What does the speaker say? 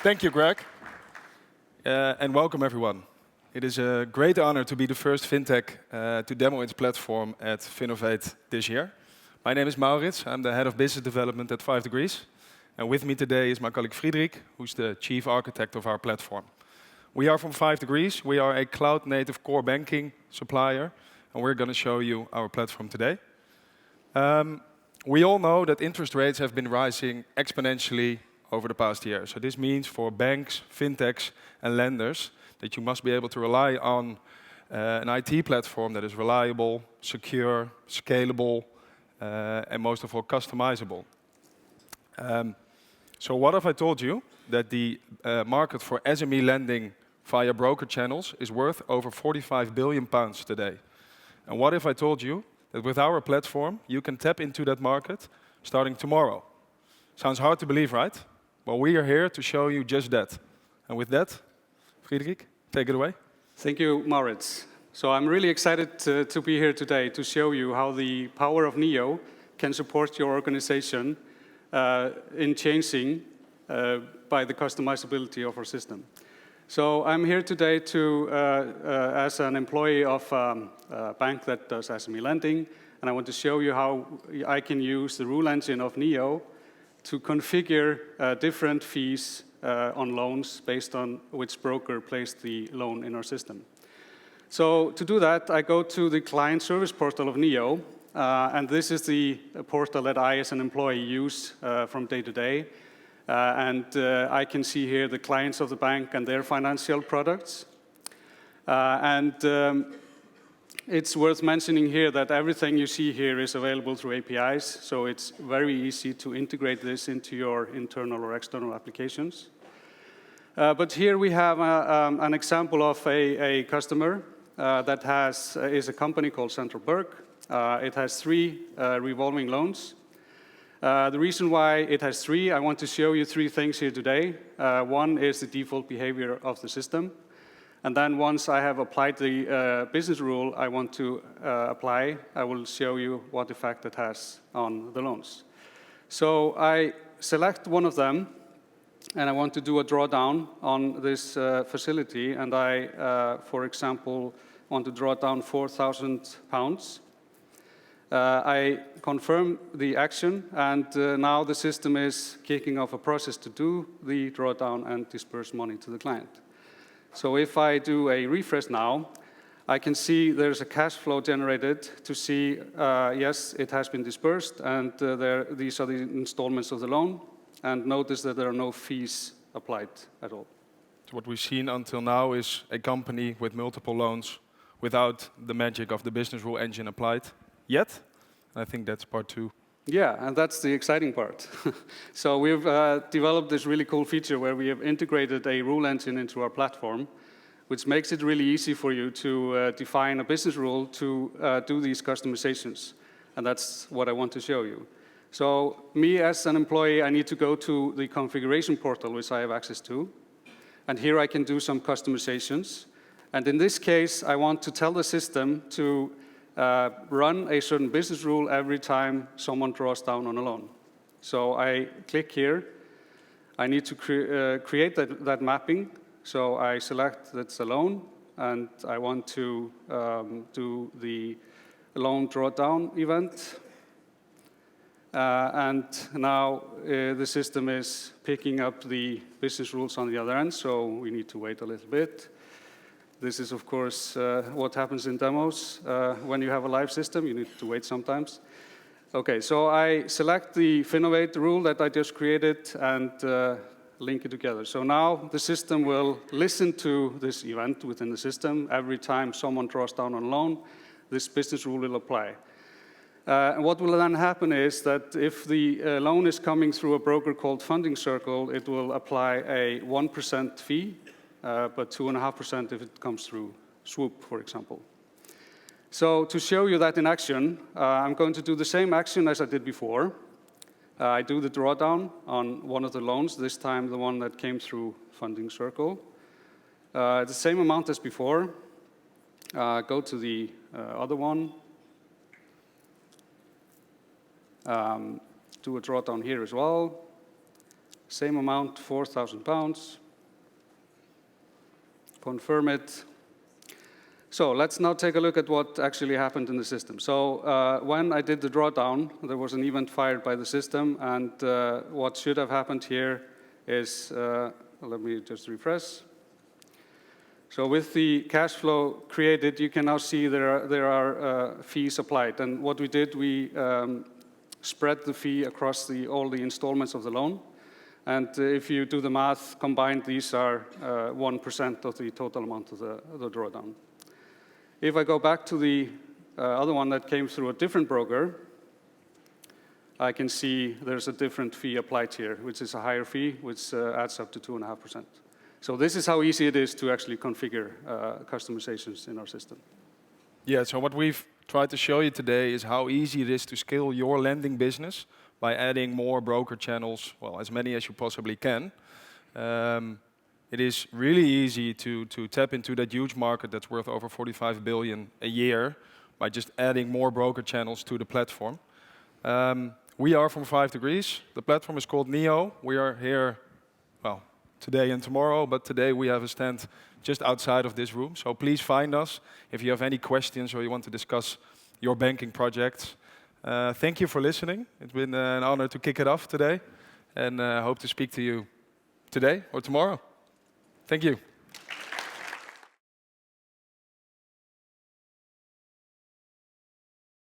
Thank you, Greg. And welcome, everyone. It is a great honor to be the first fintech to demo its platform at Finovate this year. My name is Maurits. I'm the head of business development at 5 Degrees. And with me today is my colleague Friedrich, who's the chief architect of our platform. We are from 5 Degrees. We are a cloud-native core banking supplier, and we're going to show you our platform today. We all know that interest rates have been rising exponentially over the past year. So this means for banks, fintechs, and lenders that you must be able to rely on an IT platform that is reliable, secure, scalable, and most of all, customizable. So what if I told you that the market for SME lending via broker channels is worth over £45 billion today? And what if I told you that with our platform, you can tap into that market starting tomorrow? Sounds hard to believe, right? Well, we are here to show you just that. And with that, Friedrich, take it away. Thank you, Maurits. So I'm really excited to be here today to show you how the power of Neo can support your organization in changing by the customizability of our system. So I'm here today as an employee of a bank that does SME lending, and I want to show you how I can use the rule engine of Neo to configure different fees on loans based on which broker placed the loan in our system. So to do that, I go to the client service portal of Neo, and this is the portal that I, as an employee, use from day to day. I can see here the clients of the bank and their financial products. It's worth mentioning here that everything you see here is available through APIs, so it's very easy to integrate this into your internal or external applications. But here we have an example of a customer that is a company called Central Burke. It has 3 revolving loans. The reason why it has 3, I want to show you 3 things here today. One is the default behavior of the system. And then once I have applied the business rule I want to apply, I will show you what effect it has on the loans. So I select one of them, and I want to do a drawdown on this facility. And I, for example, want to draw down £4,000. I confirm the action, and now the system is kicking off a process to do the drawdown and disperse money to the client. So if I do a refresh now, I can see there's a cash flow generated to see, yes, it has been dispersed, and these are the installments of the loan. And notice that there are no fees applied at all. So what we've seen until now is a company with multiple loans without the magic of the business rule engine applied yet. I think that's part 2. Yeah, and that's the exciting part. So we've developed this really cool feature where we have integrated a rule engine into our platform, which makes it really easy for you to define a business rule to do these customizations. And that's what I want to show you. So me as an employee, I need to go to the configuration portal, which I have access to. And here I can do some customizations. And in this case, I want to tell the system to run a certain business rule every time someone draws down on a loan. So I click here. I need to create that mapping. So I select that's a loan, and I want to do the loan drawdown event. And now the system is picking up the business rules on the other end, so we need to wait a little bit. This is, of course, what happens in demos. When you have a live system, you need to wait sometimes. OK, so I select the Finovate rule that I just created and link it together. So now the system will listen to this event within the system. Every time someone draws down on a loan, this business rule will apply. And what will then happen is that if the loan is coming through a broker called Funding Circle, it will apply a 1% fee. But 2.5% if it comes through Swoop, for example. So to show you that in action, I'm going to do the same action as I did before. I do the drawdown on one of the loans, this time the one that came through Funding Circle. The same amount as before. Go to the other one. Do a drawdown here as well. Same amount, £4,000. Confirm it. So let's now take a look at what actually happened in the system. So when I did the drawdown, there was an event fired by the system, and what should have happened here is, let me just refresh. So with the cash flow created, you can now see there are fees applied. And what we did, we spread the fee across all the installments of the loan. And if you do the math, combined, these are 1% of the total amount of the drawdown. If I go back to the other one that came through a different broker, I can see there's a different fee applied here, which is a higher fee, which adds up to 2.5%. So this is how easy it is to actually configure customizations in our system. Yeah, so what we've tried to show you today is how easy it is to scale your lending business by adding more broker channels, well, as many as you possibly can. It is really easy to tap into that huge market that's worth over 45 billion a year by just adding more broker channels to the platform. We are from 5 Degrees. The platform is called Neo. We are here, well, today and tomorrow, but today we have a stand just outside of this room. So please find us if you have any questions or you want to discuss your banking projects. Thank you for listening. It's been an honor to kick it off today, and hope to speak to you today or tomorrow. Thank you.